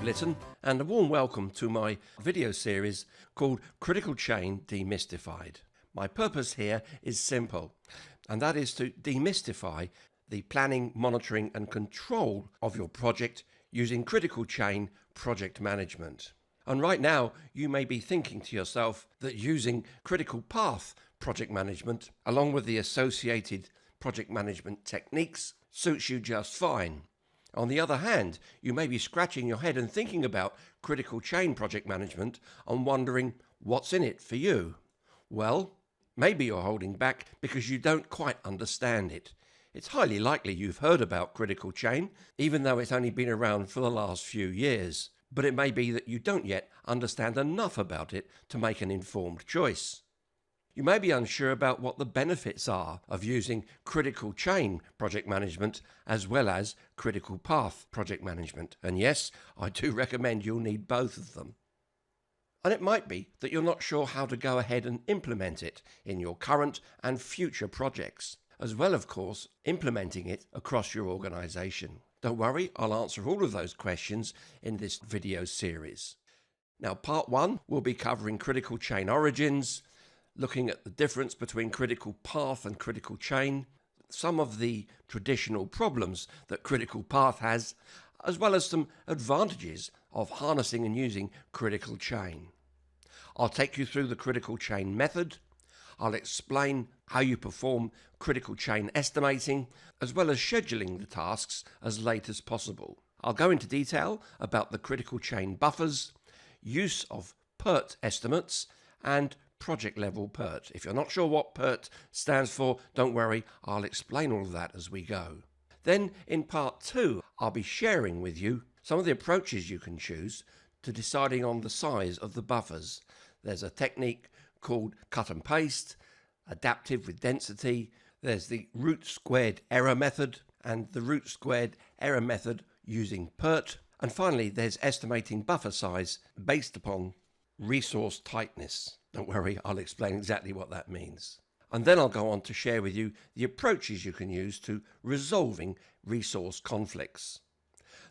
Lytton, and a warm welcome to my video series called Critical Chain Demystified. My purpose here is simple, and that is to demystify the planning, monitoring and control of your project using critical chain project management. And right now you may be thinking to yourself that using critical path project management along with the associated project management techniques suits you just fine. On the other hand, you may be scratching your head and thinking about critical chain project management and wondering what's in it for you. Well, maybe you're holding back because you don't quite understand it. It's highly likely you've heard about critical chain, even though it's only been around for the last few years. But it may be that you don't yet understand enough about it to make an informed choice. You may be unsure about what the benefits are of using critical chain project management as well as critical path project management. And yes, I do recommend you'll need both of them. And it might be that you're not sure how to go ahead and implement it in your current and future projects, as well, of course, implementing it across your organization. Don't worry, I'll answer all of those questions in this video series. Now, part 1 will be covering critical chain origins, looking at the difference between critical path and critical chain, some of the traditional problems that critical path has, as well as some advantages of harnessing and using critical chain. I'll take you through the critical chain method. I'll explain how you perform critical chain estimating, as well as scheduling the tasks as late as possible. I'll go into detail about the critical chain buffers, use of PERT estimates, and project level PERT. If you're not sure what PERT stands for, don't worry, I'll explain all of that as we go. Then in part 2, I'll be sharing with you some of the approaches you can choose to deciding on the size of the buffers. There's a technique called cut and paste, adaptive with density, there's the root squared error method, and the root squared error method using PERT, and finally there's estimating buffer size based upon resource tightness. Don't worry, I'll explain exactly what that means. And then I'll go on to share with you the approaches you can use to resolving resource conflicts.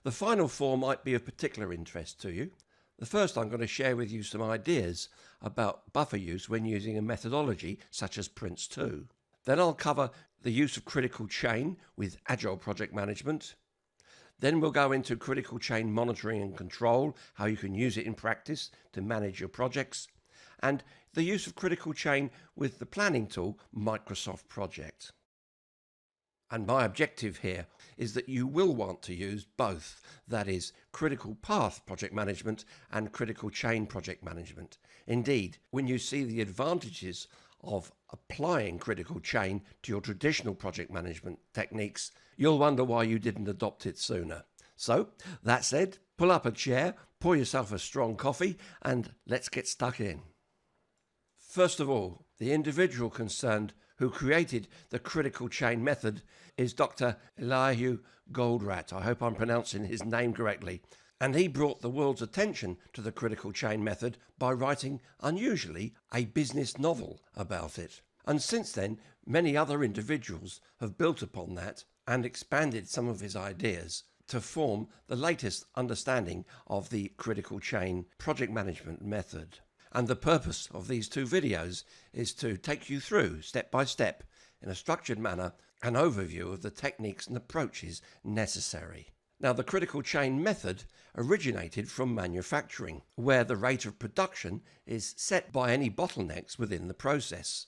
The final 4 might be of particular interest to you. The first, I'm going to share with you some ideas about buffer use when using a methodology such as Prince2. Then I'll cover the use of critical chain with Agile project management. Then we'll go into critical chain monitoring and control, how you can use it in practice to manage your projects, and the use of critical chain with the planning tool Microsoft Project. And my objective here is that you will want to use both, that is, critical path project management and critical chain project management. Indeed, when you see the advantages of applying critical chain to your traditional project management techniques, you'll wonder why you didn't adopt it sooner. So, that said, pull up a chair, pour yourself a strong coffee, and let's get stuck in. First of all, the individual concerned who created the critical chain method is Dr. Elihu Goldratt. I hope I'm pronouncing his name correctly. And he brought the world's attention to the critical chain method by writing, unusually, a business novel about it. And since then, many other individuals have built upon that and expanded some of his ideas to form the latest understanding of the critical chain project management method. And the purpose of these 2 videos is to take you through, step by step, in a structured manner, an overview of the techniques and approaches necessary. Now, the critical chain method originated from manufacturing, where the rate of production is set by any bottlenecks within the process.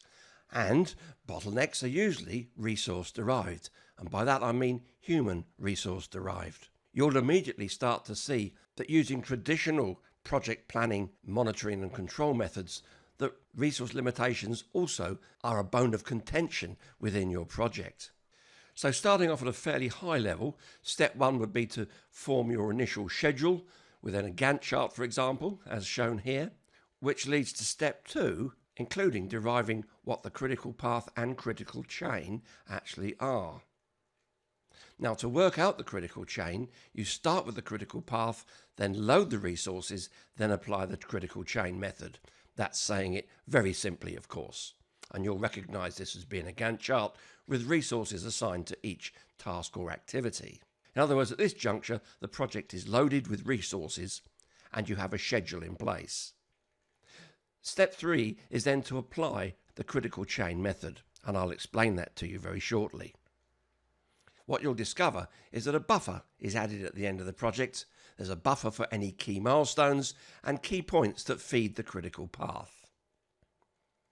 And bottlenecks are usually resource derived, and by that I mean human resource derived. You'll immediately start to see that using traditional project planning, monitoring and control methods, that resource limitations also are a bone of contention within your project. So starting off at a fairly high level, step 1 would be to form your initial schedule within a Gantt chart, for example, as shown here, which leads to step 2, including deriving what the critical path and critical chain actually are. Now, to work out the critical chain, you start with the critical path, then load the resources, then apply the critical chain method. That's saying it very simply, of course. And you'll recognize this as being a Gantt chart with resources assigned to each task or activity. In other words, at this juncture, the project is loaded with resources and you have a schedule in place. Step 3 is then to apply the critical chain method, and I'll explain that to you very shortly. What you'll discover is that a buffer is added at the end of the project. There's a buffer for any key milestones and key points that feed the critical path.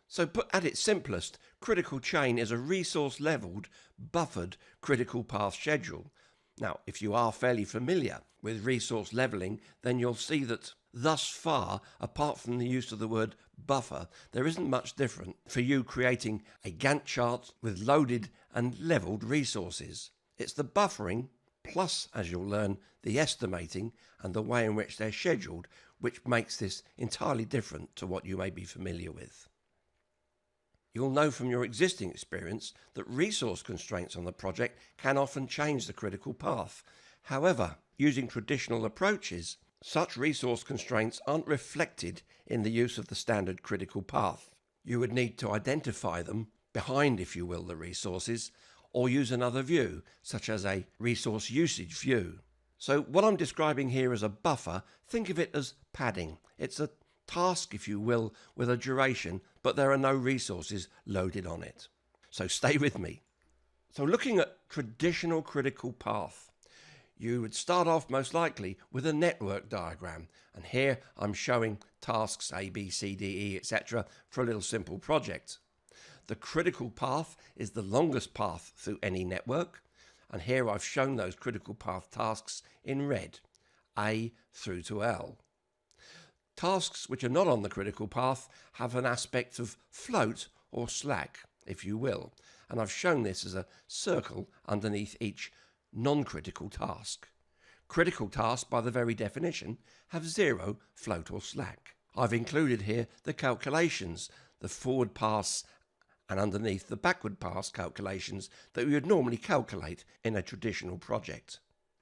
So put at its simplest, critical chain is a resource-leveled, buffered critical path schedule. Now, if you are fairly familiar with resource leveling, then you'll see that thus far, apart from the use of the word buffer, there isn't much different for you creating a Gantt chart with loaded and leveled resources. It's the buffering plus, as you'll learn, the estimating and the way in which they're scheduled, which makes this entirely different to what you may be familiar with. You'll know from your existing experience that resource constraints on the project can often change the critical path. However, using traditional approaches, such resource constraints aren't reflected in the use of the standard critical path. You would need to identify them behind, if you will, the resources, or use another view, such as a resource usage view. So what I'm describing here as a buffer, think of it as padding. It's a task, if you will, with a duration, but there are no resources loaded on it. So stay with me. So looking at traditional critical path, you would start off most likely with a network diagram. And here I'm showing tasks A, B, C, D, E, etc. for a little simple project. The critical path is the longest path through any network. And here I've shown those critical path tasks in red, A through to L. Tasks which are not on the critical path have an aspect of float or slack, if you will. And I've shown this as a circle underneath each non-critical task. Critical tasks, by the very definition, have zero float or slack. I've included here the calculations, the forward pass and underneath the backward pass calculations that we would normally calculate in a traditional project.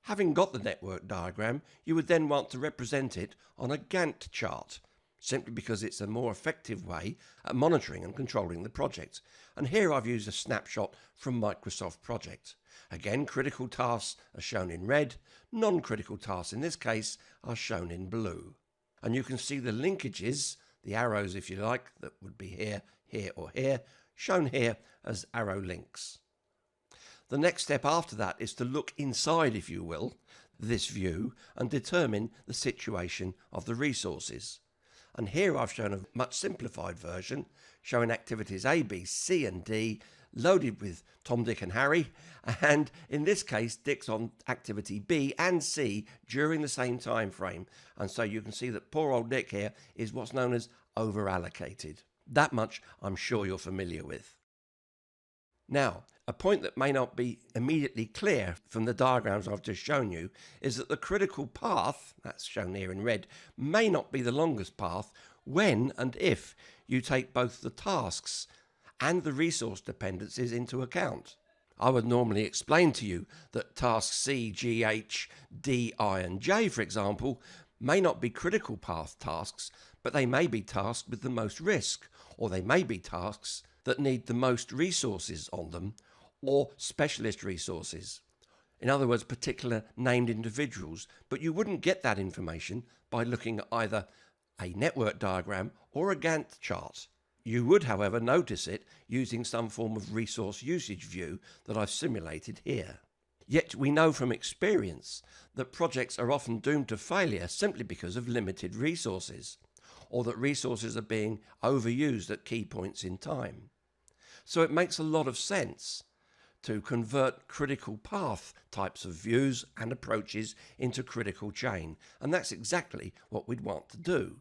Having got the network diagram, you would then want to represent it on a Gantt chart, simply because it's a more effective way at monitoring and controlling the project. And here I've used a snapshot from Microsoft Project. Again, critical tasks are shown in red, non-critical tasks in this case are shown in blue. And you can see the linkages, the arrows if you like, that would be here, here or here, shown here as arrow links. The next step after that is to look inside, if you will, this view and determine the situation of the resources. And here I've shown a much simplified version showing activities A, B, C and D loaded with Tom, Dick and Harry, and in this case Dick's on activity B and C during the same time frame, and so you can see that poor old Dick here is what's known as over allocated. That much I'm sure you're familiar with. Now, a point that may not be immediately clear from the diagrams I've just shown you is that the critical path, that's shown here in red, may not be the longest path when and if you take both the tasks and the resource dependencies into account. I would normally explain to you that tasks C, G, H, D, I and J, for example, may not be critical path tasks, but they may be tasks with the most risk, or they may be tasks that need the most resources on them, or specialist resources. In other words, particular named individuals, but you wouldn't get that information by looking at either a network diagram or a Gantt chart. You would, however, notice it using some form of resource usage view that I've simulated here. Yet we know from experience that projects are often doomed to failure simply because of limited resources, or that resources are being overused at key points in time. So it makes a lot of sense to convert critical path types of views and approaches into critical chain, and that's exactly what we'd want to do.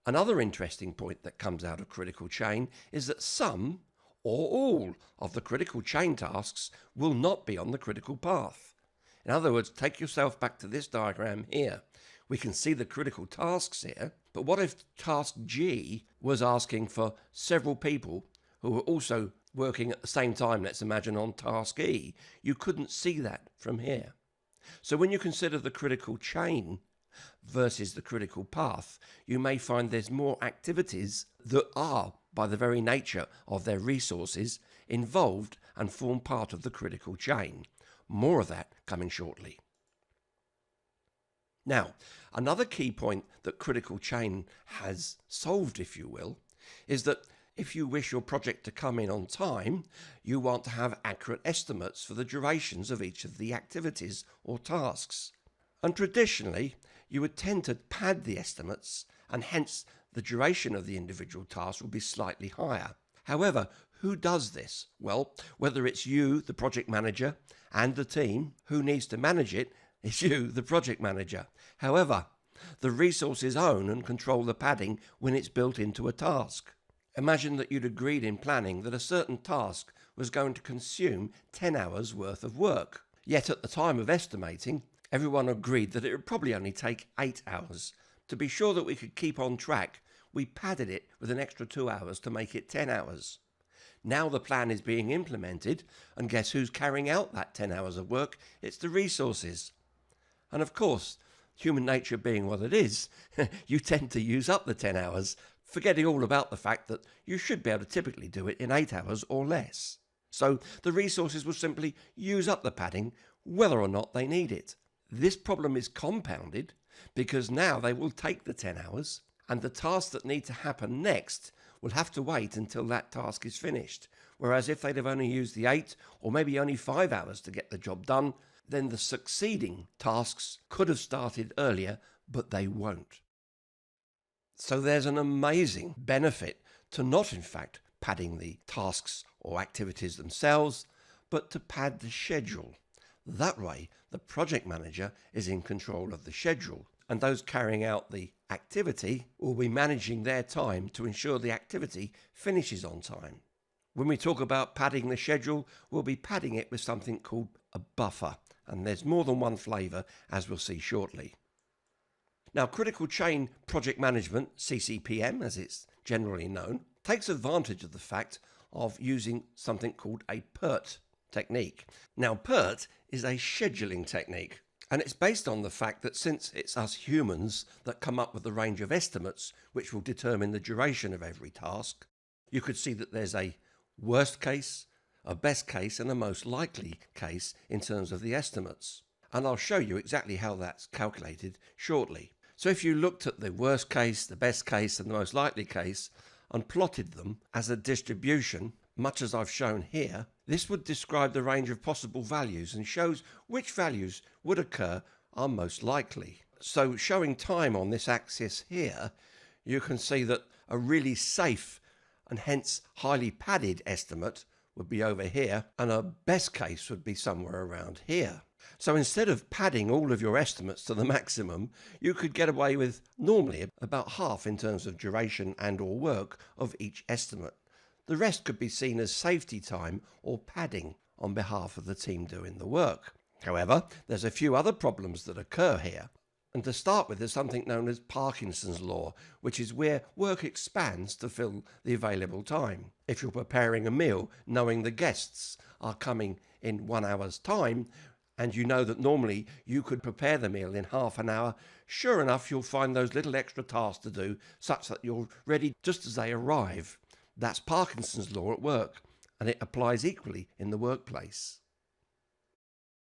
Another interesting point that comes out of critical chain is that some or all of the critical chain tasks will not be on the critical path. In other words, take yourself back to this diagram here. We can see the critical tasks here, but what if task G was asking for several people who were also working at the same time, let's imagine, on task E? You couldn't see that from here. So when you consider the critical chain versus the critical path, you may find there's more activities that are, by the very nature of their resources, involved and form part of the critical chain. More of that coming shortly. Now, another key point that Critical Chain has solved, if you will, is that if you wish your project to come in on time, you want to have accurate estimates for the durations of each of the activities or tasks. And traditionally, you would tend to pad the estimates, and hence the duration of the individual task will be slightly higher. However, who does this? Well, whether it's you, the project manager, and the team, who needs to manage it is you, the project manager. However, the resources own and control the padding when it's built into a task. Imagine that you'd agreed in planning that a certain task was going to consume 10 hours worth of work. Yet at the time of estimating, everyone agreed that it would probably only take 8 hours. To be sure that we could keep on track, we padded it with an extra 2 hours to make it 10 hours. Now the plan is being implemented, and guess who's carrying out that 10 hours of work? It's the resources. And of course, human nature being what it is, you tend to use up the 10 hours, forgetting all about the fact that you should be able to typically do it in 8 hours or less. So the resources will simply use up the padding whether or not they need it. This problem is compounded because now they will take the 10 hours, and the tasks that need to happen next will have to wait until that task is finished. Whereas if they'd have only used the 8 or maybe only 5 hours to get the job done, then the succeeding tasks could have started earlier, but they won't. So there's an amazing benefit to not in fact padding the tasks or activities themselves, but to pad the schedule. That way, the project manager is in control of the schedule, and those carrying out the activity will be managing their time to ensure the activity finishes on time. When we talk about padding the schedule, we'll be padding it with something called a buffer, and there's more than one flavour, as we'll see shortly. Now, Critical Chain Project Management, CCPM as it's generally known, takes advantage of the fact of using something called a PERT technique. Now, PERT is a scheduling technique, and it's based on the fact that since it's us humans that come up with the range of estimates which will determine the duration of every task, you could see that there's a worst case, a best case, and a most likely case in terms of the estimates. And I'll show you exactly how that's calculated shortly. So if you looked at the worst case, the best case, and the most likely case, and plotted them as a distribution, much as I've shown here, this would describe the range of possible values and shows which values would occur are most likely. So showing time on this axis here, you can see that a really safe and hence highly padded estimate would be over here, and a best case would be somewhere around here. So instead of padding all of your estimates to the maximum, you could get away with normally about half in terms of duration and or work of each estimate. The rest could be seen as safety time or padding on behalf of the team doing the work. However, there's a few other problems that occur here. And to start with, there's something known as Parkinson's law, which is where work expands to fill the available time. If you're preparing a meal, knowing the guests are coming in 1 hour's time, and you know that normally you could prepare the meal in half an hour, sure enough, you'll find those little extra tasks to do such that you're ready just as they arrive. That's Parkinson's law at work, and it applies equally in the workplace.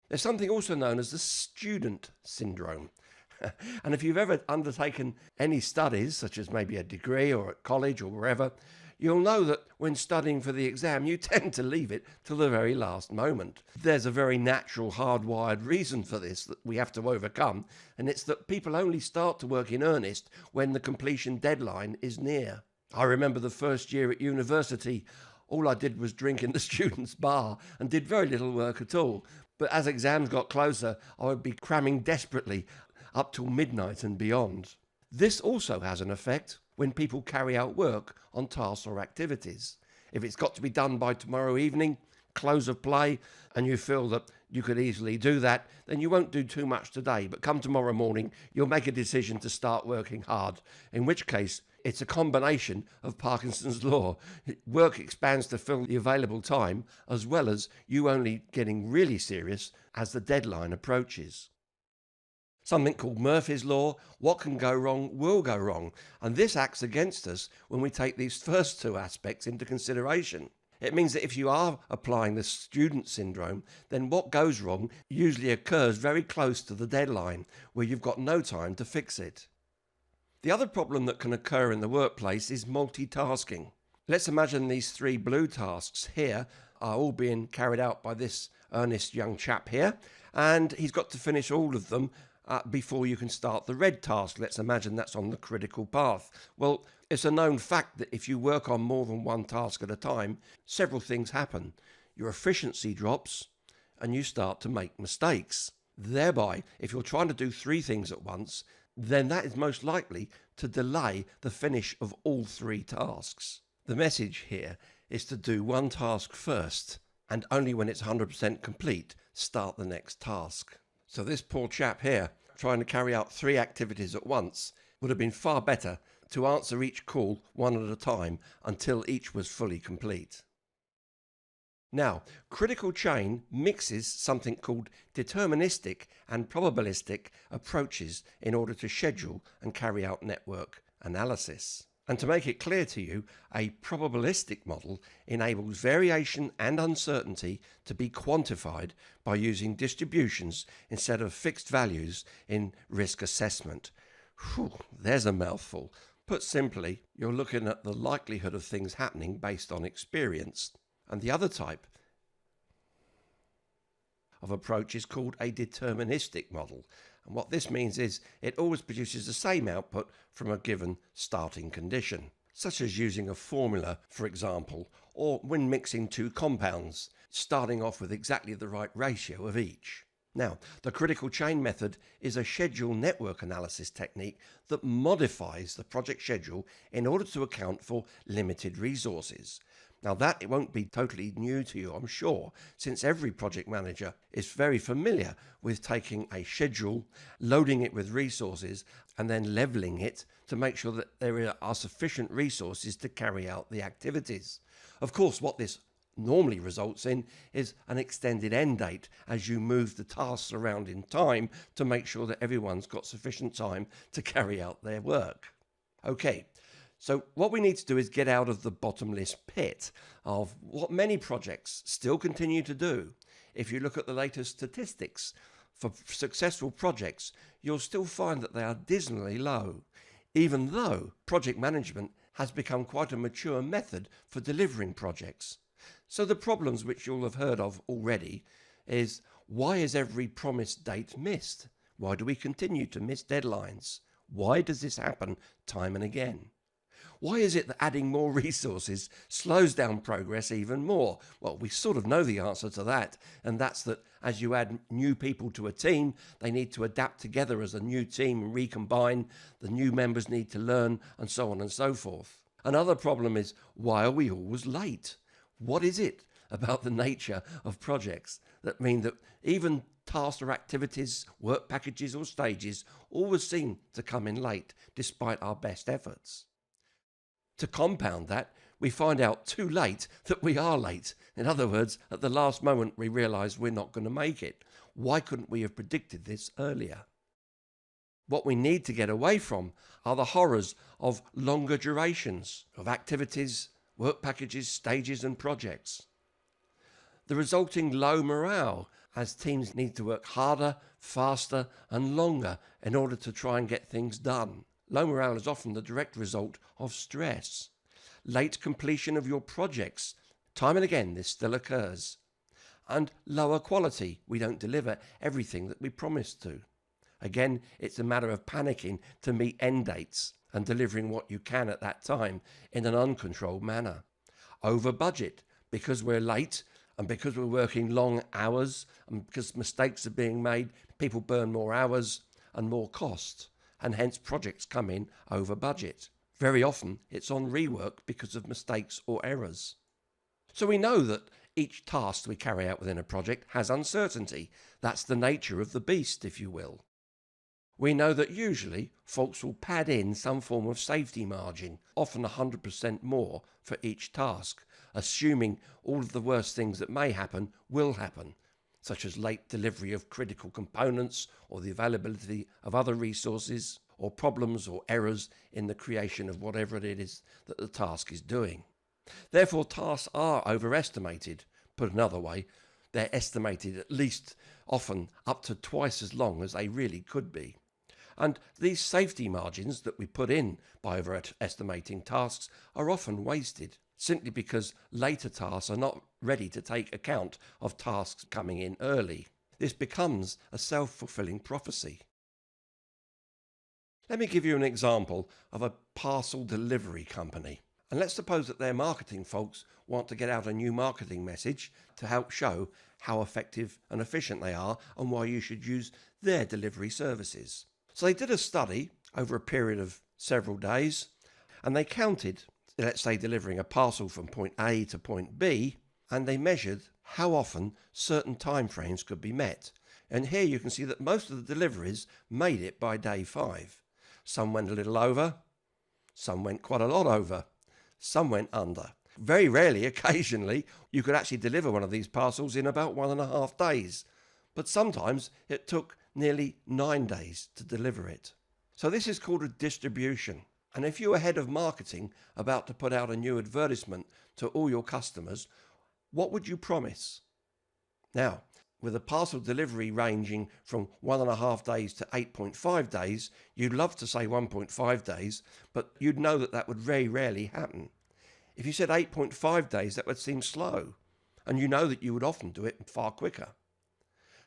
There's something also known as the student syndrome. And if you've ever undertaken any studies, such as maybe a degree or at college or wherever, you'll know that when studying for the exam, you tend to leave it till the very last moment. There's a very natural, hardwired reason for this that we have to overcome, and it's that people only start to work in earnest when the completion deadline is near. I remember the first year at university, all I did was drink in the students' bar and did very little work at all. But as exams got closer, I would be cramming desperately up till midnight and beyond. This also has an effect when people carry out work on tasks or activities. If it's got to be done by tomorrow evening, close of play, and you feel that you could easily do that, then you won't do too much today. But come tomorrow morning, you'll make a decision to start working hard, in which case it's a combination of Parkinson's law. Work expands to fill the available time, as well as you only getting really serious as the deadline approaches. Something called Murphy's Law, what can go wrong will go wrong, and this acts against us when we take these first two aspects into consideration. It means that if you are applying the student syndrome, then what goes wrong usually occurs very close to the deadline, where you've got no time to fix it. The other problem that can occur in the workplace is multitasking. Let's imagine these 3 blue tasks here are all being carried out by this earnest young chap here, and he's got to finish all of them before you can start the red task. Let's imagine that's on the critical path. Well, it's a known fact that if you work on more than one task at a time, several things happen. Your efficiency drops and you start to make mistakes. Thereby, if you're trying to do 3 things at once, then that is most likely to delay the finish of all 3 tasks. The message here is to do one task first, and only when it's 100% complete, start the next task. So this poor chap here, trying to carry out 3 activities at once, would have been far better to answer each call one at a time until each was fully complete. Now, Critical Chain mixes something called deterministic and probabilistic approaches in order to schedule and carry out network analysis. And to make it clear to you, a probabilistic model enables variation and uncertainty to be quantified by using distributions instead of fixed values in risk assessment. Whew, there's a mouthful. Put simply, you're looking at the likelihood of things happening based on experience. And the other type of approach is called a deterministic model. And what this means is it always produces the same output from a given starting condition, such as using a formula, for example, or when mixing 2 compounds, starting off with exactly the right ratio of each. Now, the critical chain method is a schedule network analysis technique that modifies the project schedule in order to account for limited resources. Now that it won't be totally new to you, I'm sure, since every project manager is very familiar with taking a schedule, loading it with resources, and then leveling it to make sure that there are sufficient resources to carry out the activities. Of course, what this normally results in is an extended end date as you move the tasks around in time to make sure that everyone's got sufficient time to carry out their work. Okay. So what we need to do is get out of the bottomless pit of what many projects still continue to do. If you look at the latest statistics for successful projects, you'll still find that they are dismally low, even though project management has become quite a mature method for delivering projects. So the problems which you'll have heard of already is, why is every promised date missed? Why do we continue to miss deadlines? Why does this happen time and again? Why is it that adding more resources slows down progress even more? Well, we sort of know the answer to that, and that's that as you add new people to a team, they need to adapt together as a new team and recombine, the new members need to learn, and so on and so forth. Another problem is, why are we always late? What is it about the nature of projects that mean that even tasks or activities, work packages or stages always seem to come in late despite our best efforts? To compound that, we find out too late that we are late. In other words, at the last moment we realise we're not going to make it. Why couldn't we have predicted this earlier? What we need to get away from are the horrors of longer durations of activities, work packages, stages and projects. The resulting low morale as teams need to work harder, faster and longer in order to try and get things done. Low morale is often the direct result of stress. Late completion of your projects. Time and again this still occurs. And lower quality. We don't deliver everything that we promised to. Again, it's a matter of panicking to meet end dates and delivering what you can at that time in an uncontrolled manner. Over budget, because we're late and because we're working long hours and because mistakes are being made, people burn more hours and more cost. And hence projects come in over budget. Very often it's on rework because of mistakes or errors. So we know that each task we carry out within a project has uncertainty. That's the nature of the beast, if you will. We know that usually folks will pad in some form of safety margin, often 100% more for each task, assuming all of the worst things that may happen will happen, such as late delivery of critical components or the availability of other resources or problems or errors in the creation of whatever it is that the task is doing. Therefore, tasks are overestimated. Put another way, they're estimated at least often up to twice as long as they really could be. And these safety margins that we put in by overestimating tasks are often wasted, simply because later tasks are not ready to take account of tasks coming in early. This becomes a self-fulfilling prophecy. Let me give you an example of a parcel delivery company. And let's suppose that their marketing folks want to get out a new marketing message to help show how effective and efficient they are and why you should use their delivery services. So they did a study over a period of several days, and they counted, let's say, delivering a parcel from point A to point B, and they measured how often certain timeframes could be met. And here you can see that most of the deliveries made it by day 5. Some went a little over, some went quite a lot over, some went under. Very rarely, occasionally, you could actually deliver one of these parcels in about 1.5 days. But sometimes it took nearly 9 days to deliver it. So this is called a distribution. And if you were head of marketing about to put out a new advertisement to all your customers, what would you promise? Now, with a parcel delivery ranging from 1.5 days to 8.5 days, you'd love to say 1.5 days, but you'd know that that would very rarely happen. If you said 8.5 days, that would seem slow, and you know that you would often do it far quicker.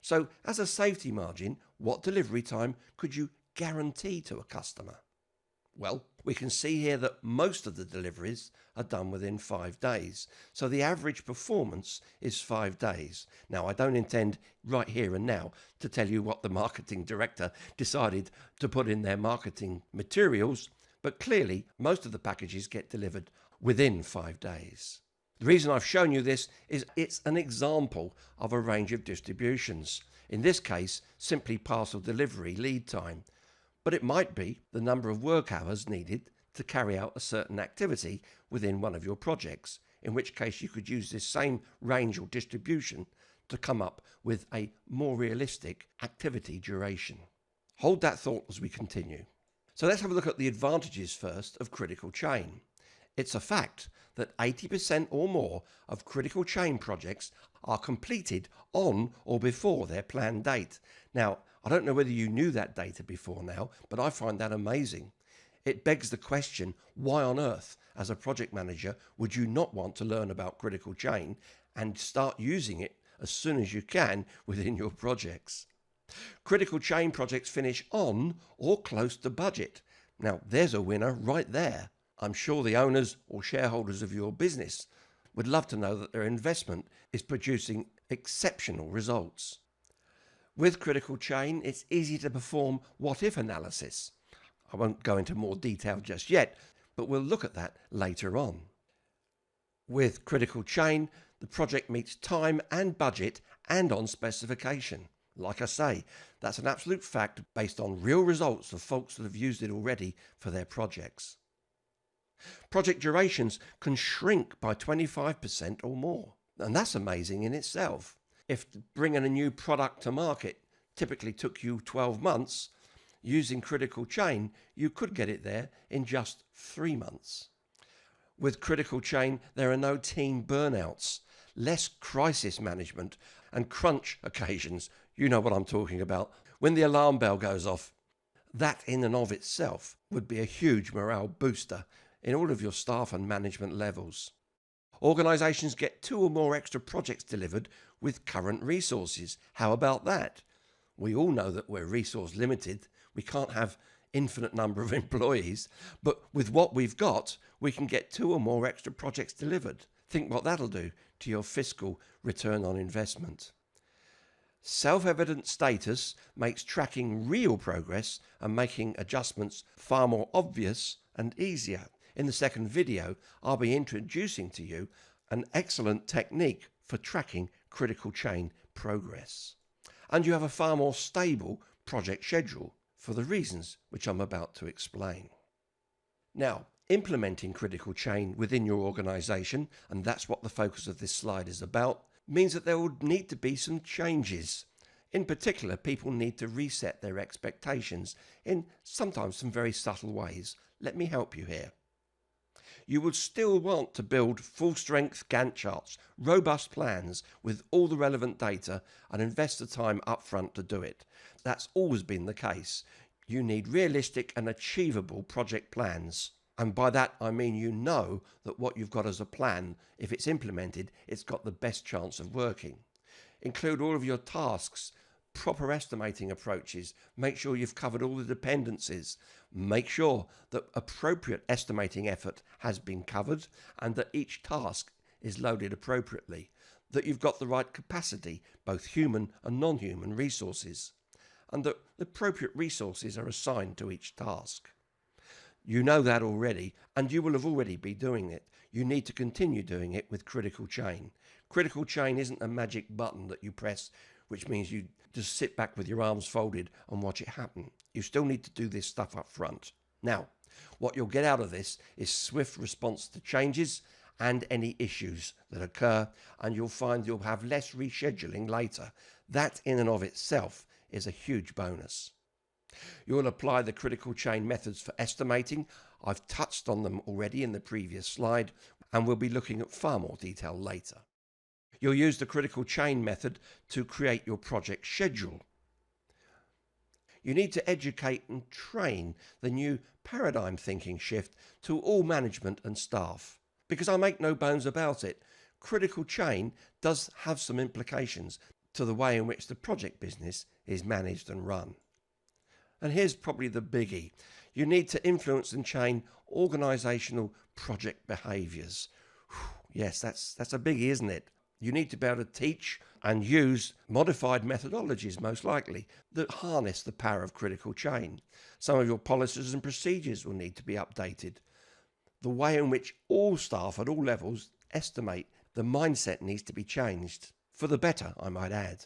So, as a safety margin, what delivery time could you guarantee to a customer? Well, we can see here that most of the deliveries are done within 5 days. So the average performance is 5 days. Now, I don't intend right here and now to tell you what the marketing director decided to put in their marketing materials, but clearly most of the packages get delivered within 5 days. The reason I've shown you this is it's an example of a range of distributions. In this case, simply parcel delivery lead time. But it might be the number of work hours needed to carry out a certain activity within one of your projects, in which case you could use this same range or distribution to come up with a more realistic activity duration. Hold that thought as we continue. So let's have a look at the advantages first of critical chain. It's a fact that 80% or more of critical chain projects are completed on or before their planned date. Now, I don't know whether you knew that data before now, but I find that amazing. It begs the question, why on earth, as a project manager, would you not want to learn about critical chain and start using it as soon as you can within your projects? Critical chain projects finish on or close to budget. Now, there's a winner right there. I'm sure the owners or shareholders of your business would love to know that their investment is producing exceptional results. With critical chain, it's easy to perform what-if analysis. I won't go into more detail just yet, but we'll look at that later on. With critical chain, the project meets time and budget and on specification. Like I say, that's an absolute fact based on real results of folks that have used it already for their projects. Project durations can shrink by 25% or more, and that's amazing in itself. If bringing a new product to market typically took you 12 months, using critical chain, you could get it there in just 3 months. With critical chain, there are no team burnouts, less crisis management, and crunch occasions. You know what I'm talking about. When the alarm bell goes off, that in and of itself would be a huge morale booster in all of your staff and management levels. Organisations get 2 or more extra projects delivered with current resources. How about that? We all know that we're resource limited. We can't have infinite number of employees, but with what we've got, we can get 2 or more extra projects delivered. Think what that'll do to your fiscal return on investment. Self-evident status makes tracking real progress and making adjustments far more obvious and easier. In the second video, I'll be introducing to you an excellent technique for tracking critical chain progress. And you have a far more stable project schedule for the reasons which I'm about to explain. Now, implementing critical chain within your organization, and that's what the focus of this slide is about, means that there will need to be some changes. In particular, people need to reset their expectations in sometimes some very subtle ways. Let me help you here. You would still want to build full-strength Gantt charts, robust plans with all the relevant data, and invest the time upfront to do it. That's always been the case. You need realistic and achievable project plans. And by that I mean you know that what you've got as a plan, if it's implemented, it's got the best chance of working. Include all of your tasks, proper estimating approaches, make sure you've covered all the dependencies, make sure that appropriate estimating effort has been covered and that each task is loaded appropriately, that you've got the right capacity, both human and non-human resources, and that the appropriate resources are assigned to each task. You know that already, and you will have already been doing it. You need to continue doing it with Critical Chain. Critical Chain isn't a magic button that you press, which means you just sit back with your arms folded and watch it happen. You still need to do this stuff up front. Now, what you'll get out of this is swift response to changes and any issues that occur, and you'll find you'll have less rescheduling later. That in and of itself is a huge bonus. You'll apply the critical chain methods for estimating. I've touched on them already in the previous slide, and we'll be looking at far more detail later. You'll use the critical chain method to create your project schedule. You need to educate and train the new paradigm thinking shift to all management and staff. Because I make no bones about it, critical chain does have some implications to the way in which the project business is managed and run. And here's probably the biggie. You need to influence and change organisational project behaviours. Yes, that's a biggie, isn't it? You need to be able to teach and use modified methodologies, most likely, that harness the power of critical chain. Some of your policies and procedures will need to be updated. The way in which all staff at all levels estimate, the mindset needs to be changed. For the better, I might add.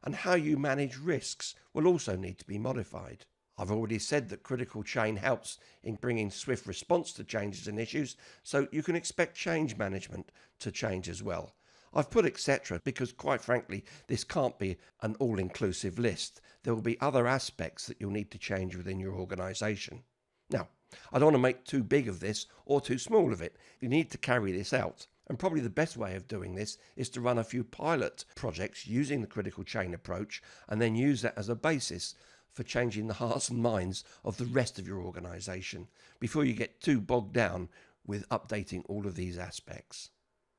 And how you manage risks will also need to be modified. I've already said that critical chain helps in bringing swift response to changes and issues, so you can expect change management to change as well. I've put etc. because, quite frankly, this can't be an all-inclusive list. There will be other aspects that you'll need to change within your organisation. Now, I don't want to make too big of this or too small of it. You need to carry this out. And probably the best way of doing this is to run a few pilot projects using the critical chain approach and then use that as a basis for changing the hearts and minds of the rest of your organisation before you get too bogged down with updating all of these aspects.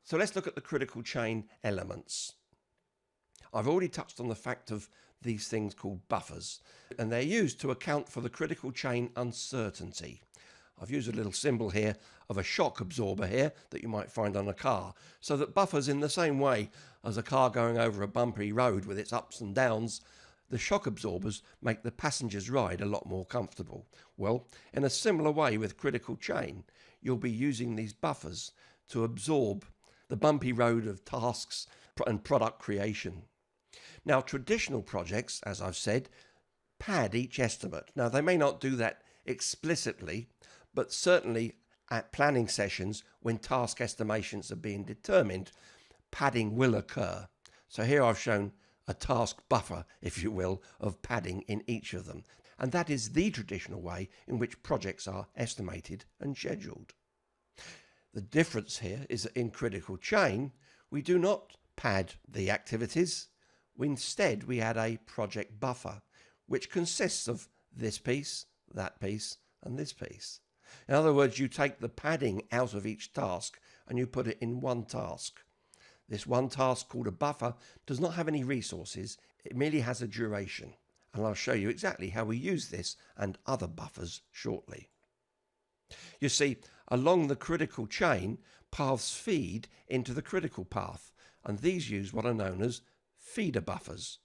So let's look at the critical chain elements. I've already touched on the fact of these things called buffers, and they're used to account for the critical chain uncertainty. I've used a little symbol here of a shock absorber here that you might find on a car, so that buffers, in the same way as a car going over a bumpy road with its ups and downs, the shock absorbers make the passenger's ride a lot more comfortable. Well, in a similar way with critical chain, you'll be using these buffers to absorb the bumpy road of tasks and product creation. Now, traditional projects, as I've said, pad each estimate. Now, they may not do that explicitly, but certainly at planning sessions, when task estimations are being determined, padding will occur. So here I've shown a task buffer, if you will, of padding in each of them. And that is the traditional way in which projects are estimated and scheduled. The difference here is that in critical chain, we do not pad the activities. Instead, we add a project buffer, which consists of this piece, that piece, and this piece. In other words, you take the padding out of each task and you put it in one task. This one task, called a buffer, does not have any resources. It merely has a duration. And I'll show you exactly how we use this and other buffers shortly. You see, along the critical chain, paths feed into the critical path, and these use what are known as feeder buffers.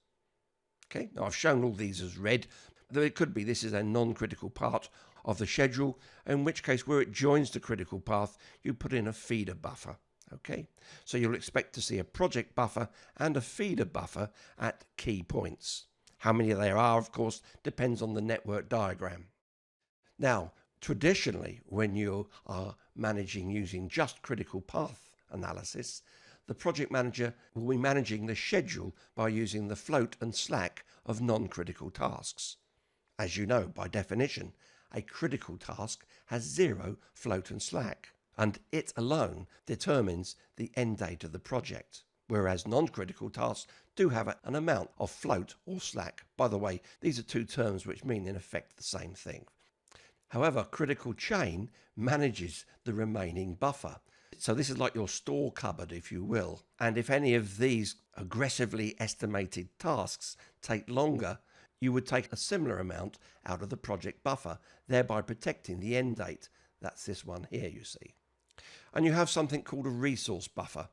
Okay, now I've shown all these as red, though it could be this is a non-critical part of the schedule, in which case where it joins the critical path, you put in a feeder buffer. Okay, so you'll expect to see a project buffer and a feeder buffer at key points. How many there are, of course, depends on the network diagram. Now, traditionally, when you are managing using just critical path analysis, the project manager will be managing the schedule by using the float and slack of non-critical tasks. As you know, by definition, a critical task has zero float and slack. and it alone determines the end date of the project, whereas non-critical tasks do have an amount of float or slack. By the way, these are two terms which mean in effect the same thing. However, critical chain manages the remaining buffer. So this is like your store cupboard, if you will. And if any of these aggressively estimated tasks take longer, you would take a similar amount out of the project buffer, thereby protecting the end date. That's this one here, you see. And you have something called a resource buffer.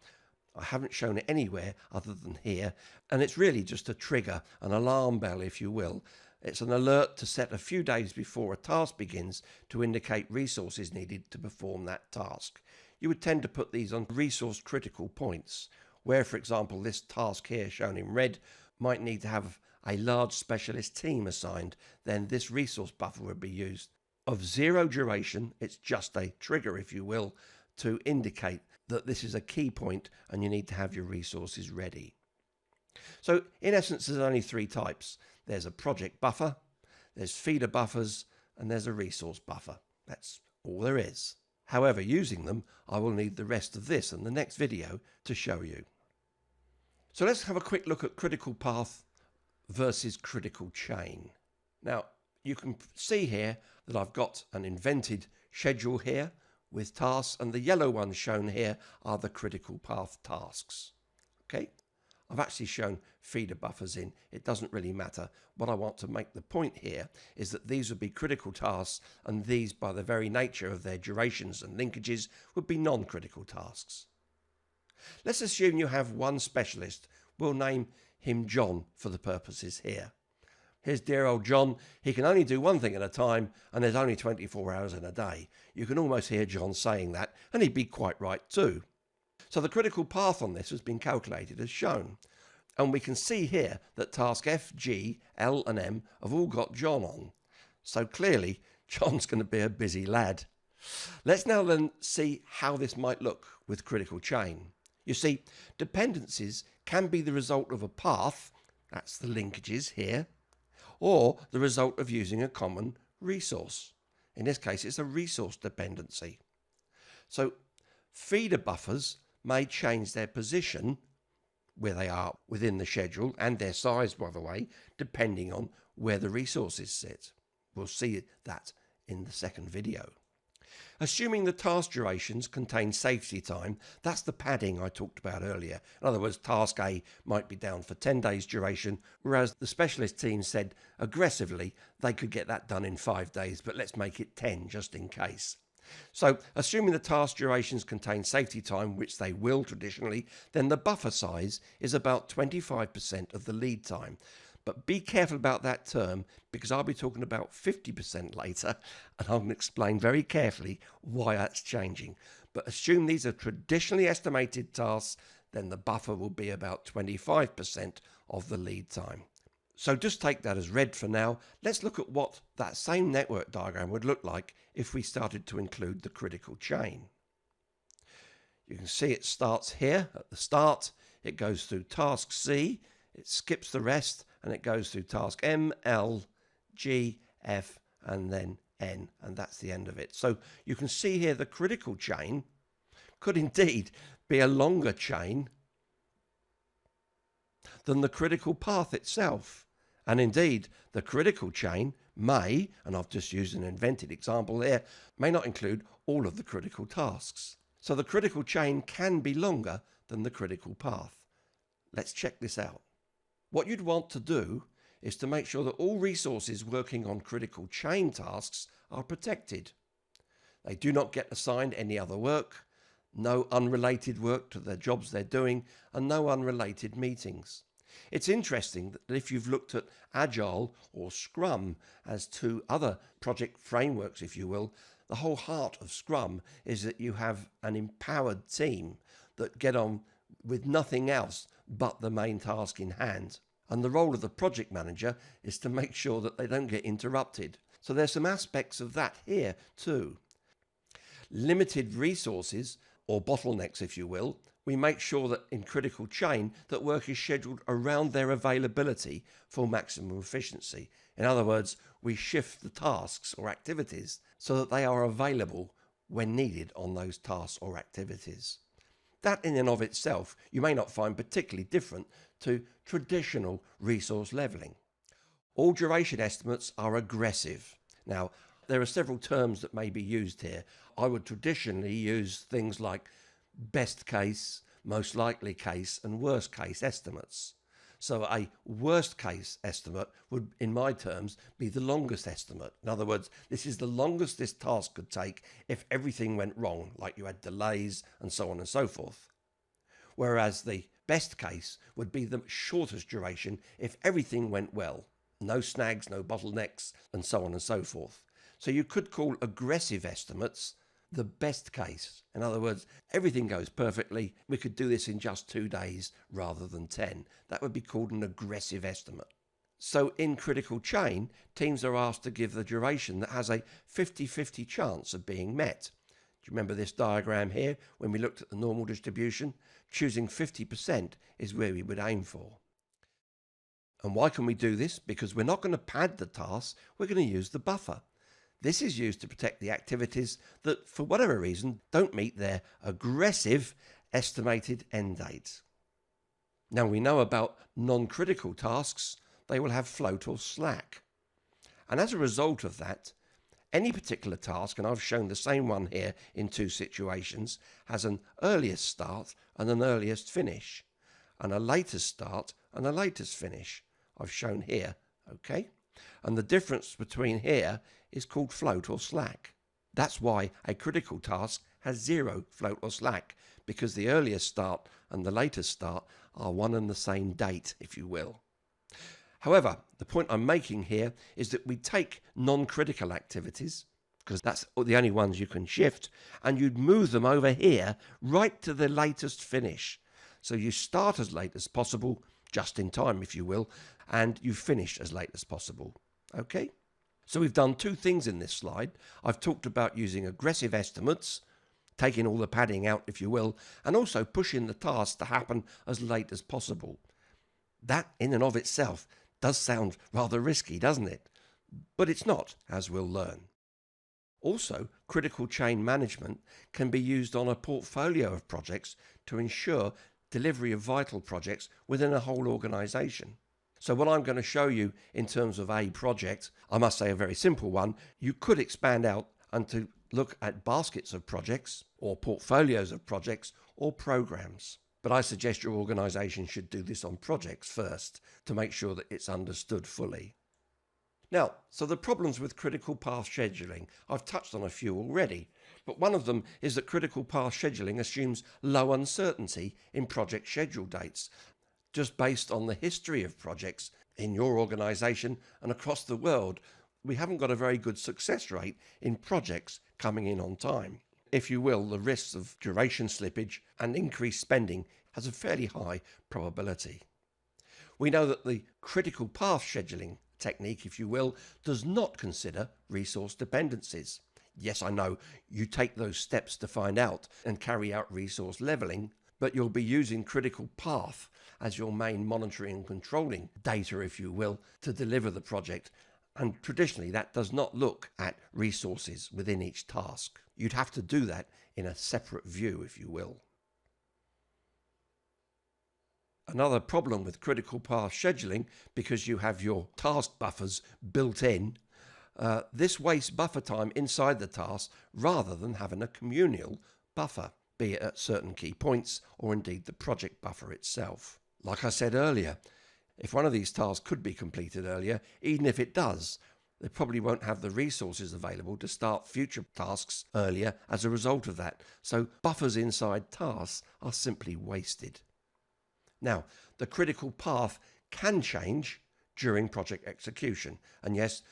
I haven't shown it anywhere other than here, and it's really just a trigger, an alarm bell, if you will. It's an alert to set a few days before a task begins to indicate resources needed to perform that task. You would tend to put these on resource critical points, where, for example, this task here shown in red might need to have a large specialist team assigned. Then this resource buffer would be used. Of zero duration, it's just a trigger, if you will, to indicate that this is a key point and you need to have your resources ready. So in essence, there's only three types. There's a project buffer, there's feeder buffers, and there's a resource buffer. That's all there is. However, using them, I will need the rest of this and the next video to show you. So let's have a quick look at critical path versus critical chain. Now, you can see here that I've got an invented schedule here with tasks, and the yellow ones shown here are the critical path tasks. Okay, I've actually shown feeder buffers in. It doesn't really matter. What I want to make the point here is that these would be critical tasks, and these, by the very nature of their durations and linkages, would be non-critical tasks. Let's assume you have one specialist. We'll name him John for the purposes here. Here's dear old John. He can only do one thing at a time, and there's only 24 hours in a day. You can almost hear John saying that, and he'd be quite right too. So the critical path on this has been calculated as shown. And we can see here that task F, G, L and M have all got John on. So clearly, John's going to be a busy lad. Let's now then see how this might look with critical chain. You see, dependencies can be the result of a path, that's the linkages here, or the result of using a common resource. In this case, it's a resource dependency. So feeder buffers may change their position where they are within the schedule, and their size, by the way, depending on where the resources sit. We'll see that in the second video. Assuming the task durations contain safety time, that's the padding I talked about earlier. In other words, task A might be down for 10 days duration, whereas the specialist team said aggressively they could get that done in 5 days, but let's make it 10 just in case. So assuming the task durations contain safety time, which they will traditionally, then the buffer size is about 25% of the lead time. But be careful about that term, because I'll be talking about 50% later, and I'm going to explain very carefully why that's changing. But assume these are traditionally estimated tasks, then the buffer will be about 25% of the lead time. So just take that as read for now. Let's look at what that same network diagram would look like if we started to include the critical chain. You can see it starts here at the start. It goes through task C, it skips the rest, and it goes through task M, L, G, F, and then N, and that's the end of it. So you can see here the critical chain could indeed be a longer chain than the critical path itself. And indeed, the critical chain may, and I've just used an invented example there, may not include all of the critical tasks. So the critical chain can be longer than the critical path. Let's check this out. What you'd want to do is to make sure that all resources working on critical chain tasks are protected. They do not get assigned any other work, no unrelated work to the jobs they're doing, and no unrelated meetings. It's interesting that if you've looked at Agile or Scrum as two other project frameworks, if you will, the whole heart of Scrum is that you have an empowered team that get on with nothing else but the main task in hand. And the role of the project manager is to make sure that they don't get interrupted. So there's some aspects of that here too. Limited resources, or bottlenecks if you will, we make sure that in critical chain that work is scheduled around their availability for maximum efficiency. In other words, we shift the tasks or activities so that they are available when needed on those tasks or activities. That in and of itself you may not find particularly different to traditional resource leveling. All duration estimates are aggressive. Now, there are several terms that may be used here. I would traditionally use things like best case, most likely case, and worst case estimates. So a worst case estimate would, in my terms, be the longest estimate. In other words, this is the longest this task could take if everything went wrong, like you had delays and so on and so forth. Whereas the best case would be the shortest duration if everything went well. No snags, no bottlenecks, and so on and so forth. So you could call aggressive estimates the best case. In other words, everything goes perfectly. We could do this in just 2 days rather than 10. That would be called an aggressive estimate. So in Critical Chain, teams are asked to give the duration that has a 50-50 chance of being met. Do you remember this diagram here when we looked at the normal distribution? Choosing 50% is where we would aim for. And why can we do this? Because we're not going to pad the tasks, we're going to use the buffer. This is used to protect the activities that, for whatever reason, don't meet their aggressive estimated end dates. Now we know about non-critical tasks, they will have float or slack. And as a result of that, any particular task, and I've shown the same one here in 2 situations, has an earliest start and an earliest finish, and a latest start and a latest finish. I've shown here, okay? And the difference between here is called float or slack. That's why a critical task has 0 float or slack, because the earliest start and the latest start are one and the same date, if you will. However, the point I'm making here is that we take non-critical activities, because that's the only ones you can shift, and you'd move them over here right to the latest finish. So you start as late as possible, just in time, if you will, and you finish as late as possible. Okay? So we've done 2 things in this slide. I've talked about using aggressive estimates, taking all the padding out, if you will, and also pushing the task to happen as late as possible. That, in and of itself, does sound rather risky, doesn't it? But it's not, as we'll learn. Also, critical chain management can be used on a portfolio of projects to ensure delivery of vital projects within a whole organisation. So what I'm going to show you in terms of a project, I must say a very simple one, you could expand out and to look at baskets of projects or portfolios of projects or programs. But I suggest your organisation should do this on projects first to make sure that it's understood fully. Now, so the problems with critical path scheduling, I've touched on a few already, but one of them is that critical path scheduling assumes low uncertainty in project schedule dates, just based on the history of projects in your organisation and across the world. We haven't got a very good success rate in projects coming in on time. If you will, the risks of duration slippage and increased spending has a fairly high probability. We know that the critical path scheduling technique, if you will, does not consider resource dependencies. Yes, I know you take those steps to find out and carry out resource leveling, but you'll be using critical path as your main monitoring and controlling data, if you will, to deliver the project. And traditionally, that does not look at resources within each task. You'd have to do that in a separate view, if you will. Another problem with critical path scheduling, because you have your task buffers built in, this wastes buffer time inside the task rather than having a communal buffer, be it at certain key points or indeed the project buffer itself. Like I said earlier, if one of these tasks could be completed earlier, even if it does, they probably won't have the resources available to start future tasks earlier as a result of that. So buffers inside tasks are simply wasted. Now, the critical path can change during project execution. And yes,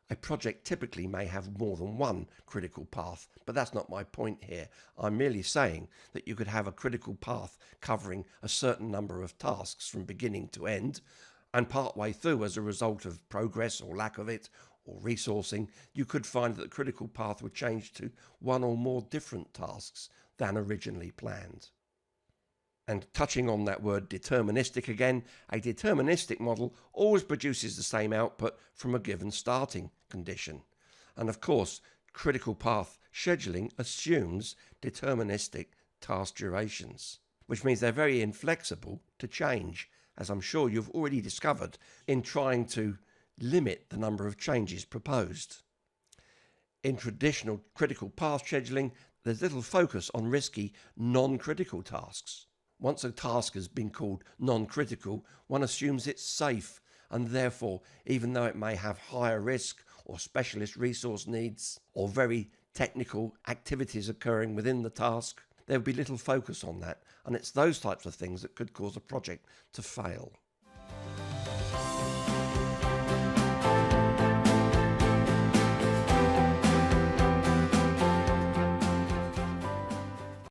a project typically may have more than one critical path, but that's not my point here. I'm merely saying that you could have a critical path covering a certain number of tasks from beginning to end, and partway through, as a result of progress or lack of it, or resourcing, you could find that the critical path would change to one or more different tasks than originally planned. And touching on that word deterministic again, a deterministic model always produces the same output from a given starting condition. And of course, critical path scheduling assumes deterministic task durations, which means they're very inflexible to change, as I'm sure you've already discovered in trying to limit the number of changes proposed. In traditional critical path scheduling, there's little focus on risky non-critical tasks. Once a task has been called non-critical, one assumes it's safe, and therefore, even though it may have higher risk or specialist resource needs or very technical activities occurring within the task, there will be little focus on that, and it's those types of things that could cause a project to fail.